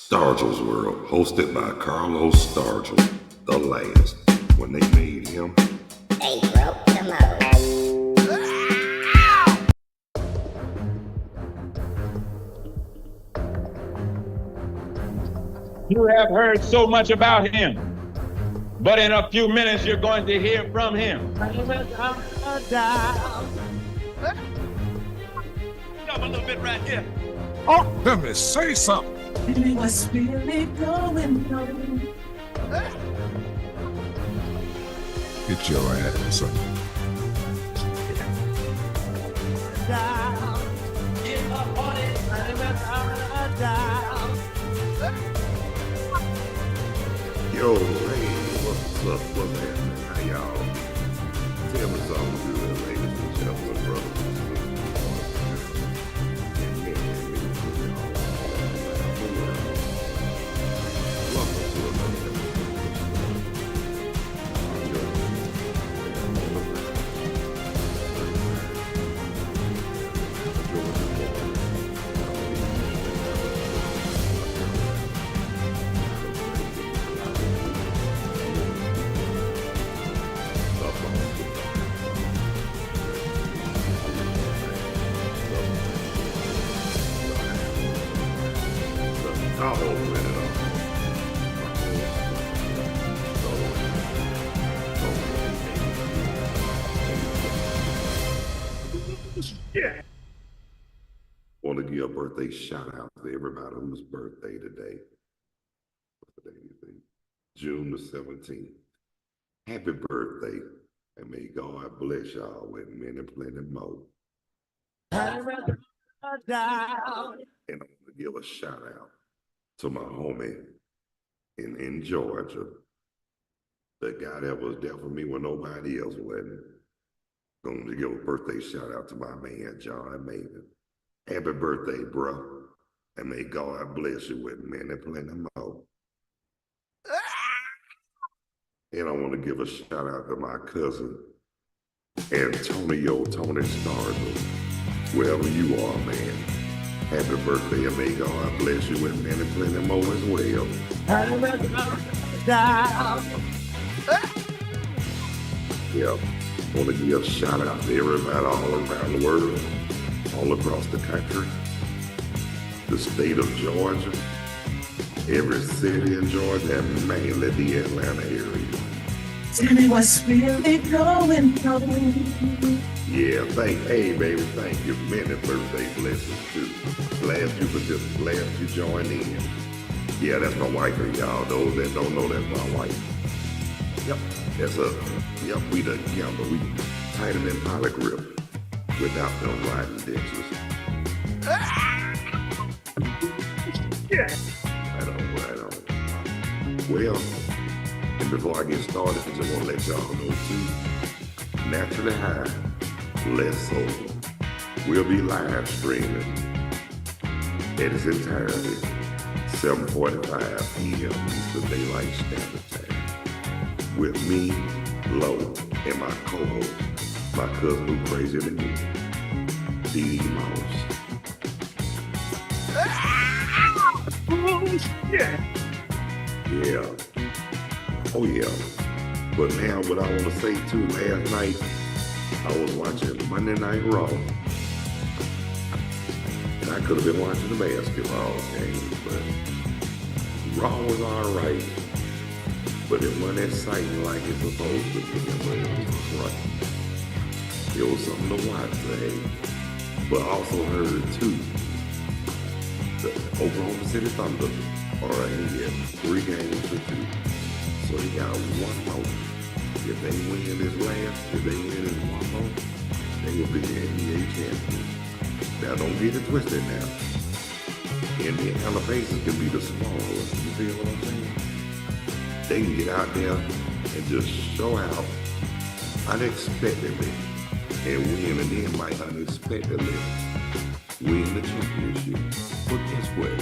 Stargell's World, hosted by Carlos Stargell, the last. When they made him, they broke the mold. You have heard so much about him, but in a few minutes you're going to hear from him. Stop a little bit right here. Oh, let me say something. What's really going on? Get your ass up. yo, hey, what's up, what's happening? How y'all? Tell me something good, ladies and gentlemen, brothers and sisters. And men and women all around the world. Welcome to another I'll open it up. Yeah. Want to give a birthday shout out to everybody whose birthday today. What day do you think? June the 17th. Happy birthday. And may God bless y'all with many, plenty more. And I'm going to give a shout out to my homie in Georgia, the guy that was there for me when nobody else wasn't. Going to give a birthday shout out to my man, John Maven. Happy birthday, bro. And may God bless you with many, plenty more. And I want to give a shout out to my cousin, Antonio Tony Stargell. Wherever you are, man. Happy birthday, and may God bless you with many, plenty more as well. Yeah, want to give a shout out to everybody all around the world, all across the country, the state of Georgia, every city in Georgia, and mainly the Atlanta area. Tell me what's really going on. Yeah, hey baby, thank you. Many birthday blessings too. Glad you joined in. Yeah, that's my wife, and y'all. Those that don't know, that's my wife. Yep, that's us. Yep, we together. We tighter than poly grip without them riding ditches. Yeah. Right on. Well, and before I get started, I just want to let y'all know too, Naturally High, Less Sober, will be live streaming in its entirety, 7:45 p.m. Eastern Daylight Standard Time, with me, Lo, and my co-host, my cousin who crazier than me, D.D. Mouse. Yeah. Oh yeah. But now what I want to say too, last night I was watching Monday Night Raw. And I could have been watching the basketball game, but Raw was alright. But it wasn't exciting like it's supposed to be, but it was right. It was something to watch today. But I also heard too, the Oklahoma City Thunder are ahead 3 games to 2. So they got one more. If they win this one more, they will be the NBA champions. Now don't get it twisted now. Indiana Pacers can be the smallest. You feel what I'm saying? They can get out there and just show out unexpectedly and win, and then might unexpectedly win the championship. But guess what?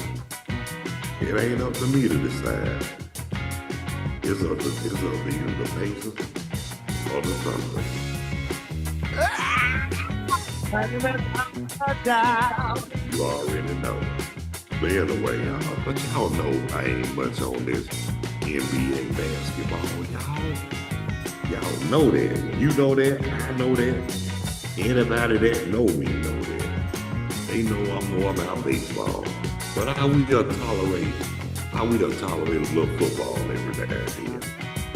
It ain't up to me to decide. It's up to either the Pacers or the Thunder. You already know. But anyway, but y'all know I ain't much on this NBA basketball. Y'all know that. You know that. I know that. Anybody that know me know that. They know I'm more about baseball. But I will tolerate a little football every now and then.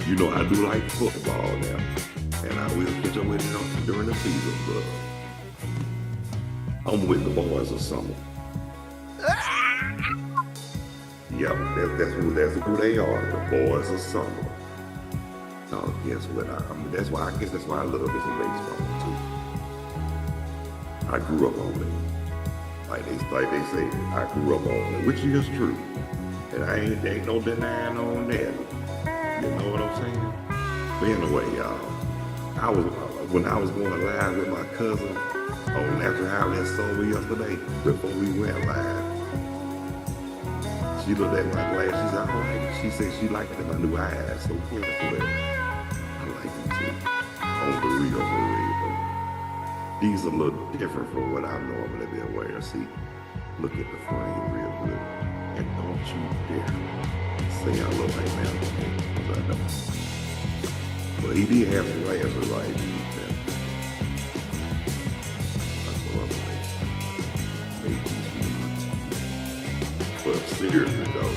You know, I do like football now. And I will catch up with it during the season, but I'm with the boys of summer. Yep, that's who they are, the boys of summer. Oh, guess what? That's why I love this baseball too. I grew up on it. Like they say, I grew up on it, which is true. And there ain't no denying on that. You know what I'm saying? But anyway, y'all, when I was going live with my cousin on Natural Highland Soul yesterday, before we went live, she looked at my glass. She said, she said she liked my new eyes. So guess what? I like them too. On the real, for real. These are a little different from what I normally be wearing. See, look at the frame real good. And don't you dare say I look like that, because I don't. But he did have some glasses right. That's what I'm saying. But seriously though,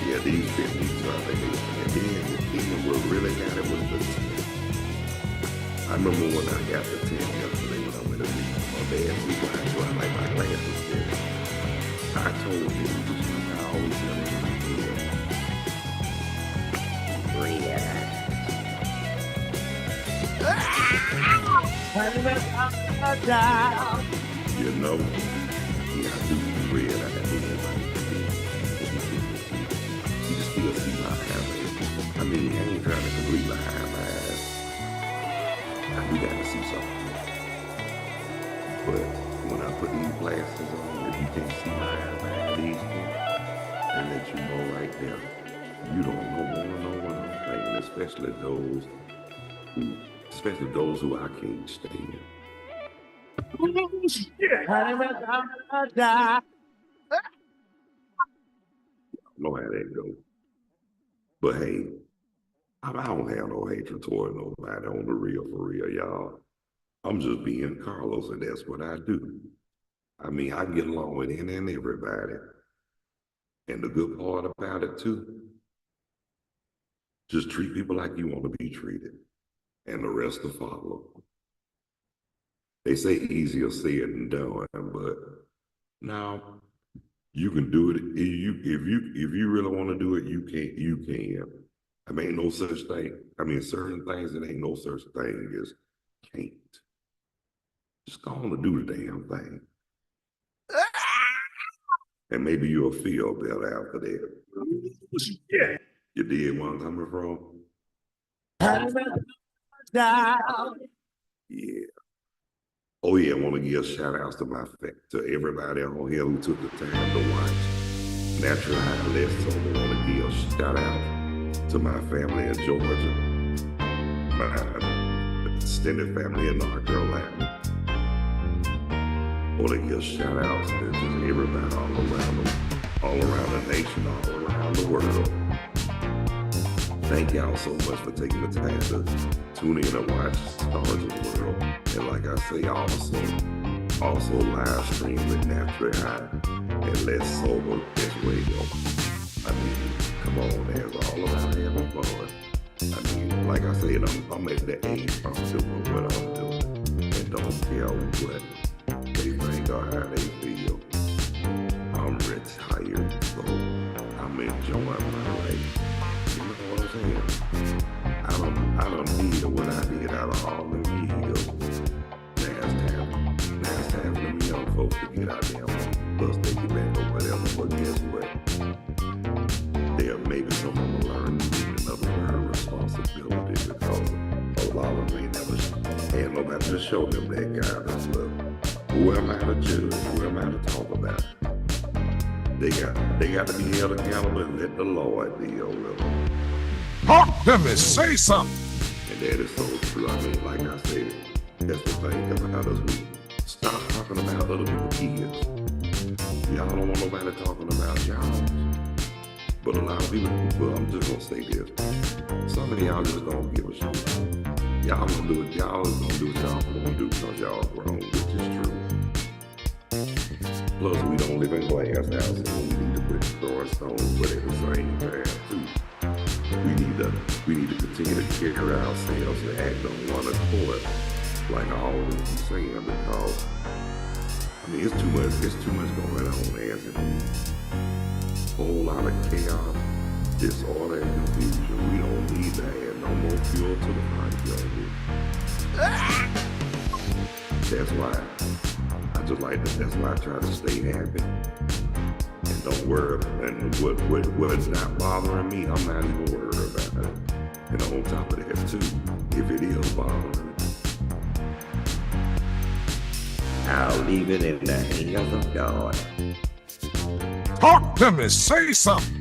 yeah, these 50s are the 8. And then what really got it was the 10. I remember when I got the 10 yesterday when I went to meet my dad, so I like my glasses 10. I told him, I always tell him, you know, yeah, I do red. I do you just still see my eyes. I mean, I ain't trying to completely hide my eyes. We got to see something. But when I put these glasses on, if you can't see my eyes behind these things, they let you know right there. You don't know what I'm thinking, especially those who I can't stand. Know how that goes. But hey, I don't have no hatred toward nobody on the real, for real, y'all. I'm just being Carlos, and that's what I do. I mean, I get along with any and everybody. And the good part about it too, just treat people like you want to be treated, and the rest will follow. They say easier said than done, but now you can do it. If you really want to do it, you can. I mean, ain't no such thing. I mean, certain things, it ain't no such thing as can't. Just go on and do the damn thing. And maybe you'll feel better after that. Yeah. You dig where I'm coming from? Yeah. Oh yeah, I want to give shout outs to everybody on here who took the time to watch Natural Highland. So I want to give shout out to my family in Georgia, my extended family in North Carolina. I want to give shout outs to just everybody all around the nation, all around the world. Thank y'all so much for taking the time to tune in and watch Stars of the World. And like I say, also live stream with Natural High and Let's Sober as well. I mean, come on, there's all around having fun. I mean, like I said, I'm at the age I'm doing what I'm doing. And don't care what they think or how they feel. I'm retired, so I'm enjoying my life. You know what I'm saying? I don't need what I did out of all them years. Last time for them young folks to get out there and bust their back or whatever. But guess what? There may be someone to learn another responsibility because a lot of them ain't never had nobody to show them that kind of stuff. Who am I to judge? Who am I to talk about? They got to be held accountable and let the Lord deal with them. Let me say something. And that is so true. I mean, like I said, that's the thing about us. We stop talking about other people's kids. Y'all don't want nobody talking about y'all. But a lot of people, well, I'm just gonna say this. Some of y'all just don't give a shit. Y'all gonna do what y'all gonna do what y'all gonna do because y'all grown, which is true. Plus, we don't live in glass houses and we need to quit throwing stones, but at the same time, too, we need to continue to carry ourselves and act on one accord, like I always be saying, because I mean it's too much going on, as it is. Whole lot of chaos, disorder, and confusion. We don't need to add no more fuel to the fire, That's why that's why I try to stay happy and don't worry. And what is not bothering me, I'm not even worried about it. And on top of that too, if it is bothering me, I'll leave it in the hands of God. Talk to me, say something.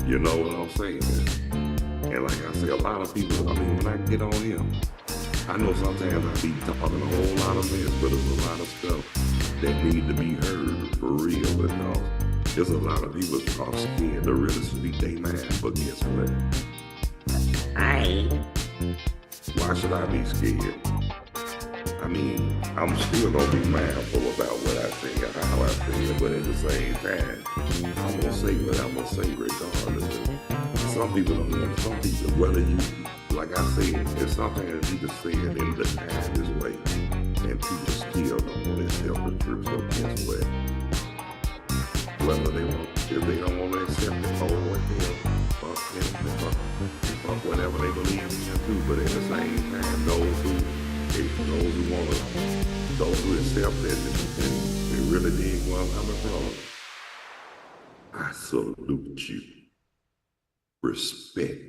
You know what I'm saying? And like I say, a lot of people, I mean, when I get on here, I know sometimes I be talking a whole lot of mess, but there's a lot of stuff that need to be heard for real, because there's a lot of people that are scared to really speak their mind. But guess what? Why should I be scared? I mean, I'm still gonna be mindful about what I say and how I say it, but at the same time, I'm gonna say what I'm gonna say regardless. Some people don't want, some people, whether you, like I said, there's something that you can say it in the kindest way, and people still don't want to accept the truth. So guess what? Whether they want, if they don't want to accept it, oh well, fuck whatever they believe in too. But at the same time, those who want to, those who accept it and really dig where I'm coming from, I salute you. Respect.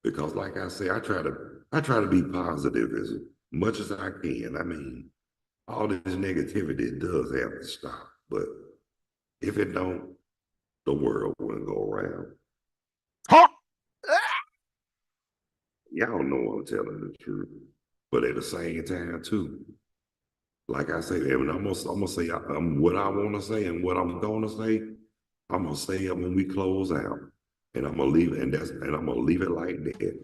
Because like I say, I try to be positive as much as I can. I mean, all this negativity does have to stop. But if it don't, the world wouldn't go around. Talk. Y'all know I'm telling the truth. But at the same time, too, like I say, and I'm gonna say what I want to say and what I'm gonna say. I'm gonna say it when we close out, and I'm gonna leave it, and I'm gonna leave it like that.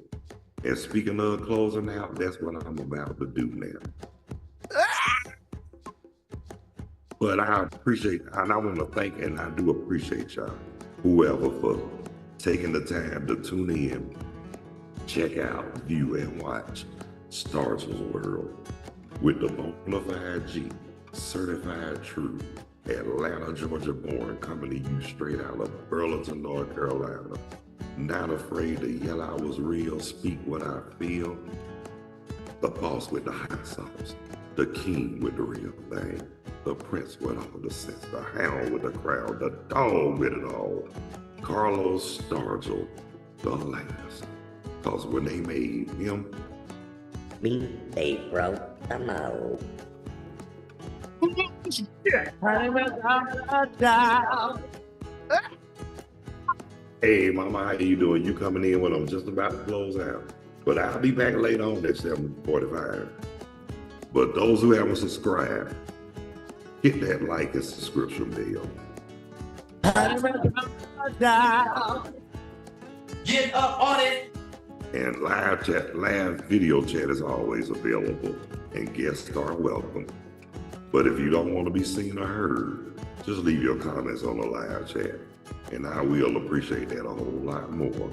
And speaking of closing out, that's what I'm about to do now. But I appreciate, and I want to thank, and I do appreciate y'all, whoever, for taking the time to tune in, check out, view, and watch Stargell's World with the bona fide G, certified true, Atlanta, Georgia born, coming to you straight out of Burlington, North Carolina. Not afraid to yell I was real, speak what I feel. The boss with the hot sauce, the king with the real thing, the prince with all the sense, the hound with the crowd, the dog with it all. Carlos Stargell, the last. Cause when they made him, they broke the mold. hey mama, how you doing? You coming in when I'm just about to close out. But I'll be back later on at 7:45. But those who haven't subscribed, hit that like and subscription bell. Get up on it. And live video chat is always available, and guests are welcome. But if you don't want to be seen or heard, just leave your comments on the live chat, and I will appreciate that a whole lot more.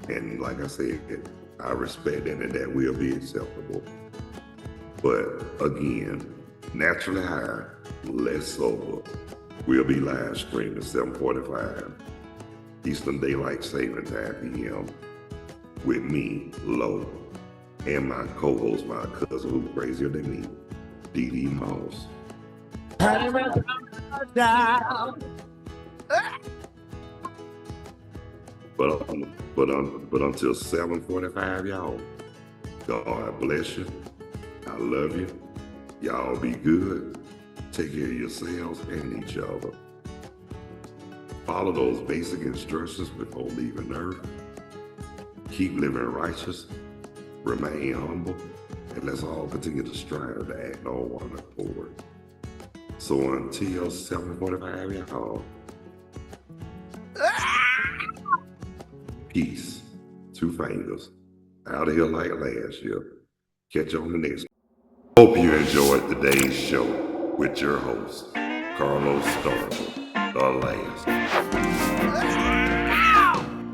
And like I said, I respect that, and that will be acceptable. But again, naturally high, less sober. We'll be live streaming 7:45 Eastern Daylight Saving Time PM. With me, Lo, and my co-host, my cousin who's crazier than me, Dee Moss. But until 7:45, y'all, God bless you. I love you. Y'all be good. Take care of yourselves and each other. Follow those basic instructions before leaving Earth. Keep living righteous, remain humble, and let's all continue to strive to act on one accord. So until 7:45, y'all. Peace. 2 fingers. Out of here like last year. Catch you on the next. Hope you enjoyed today's show with your host, Carlos Stargell, the last.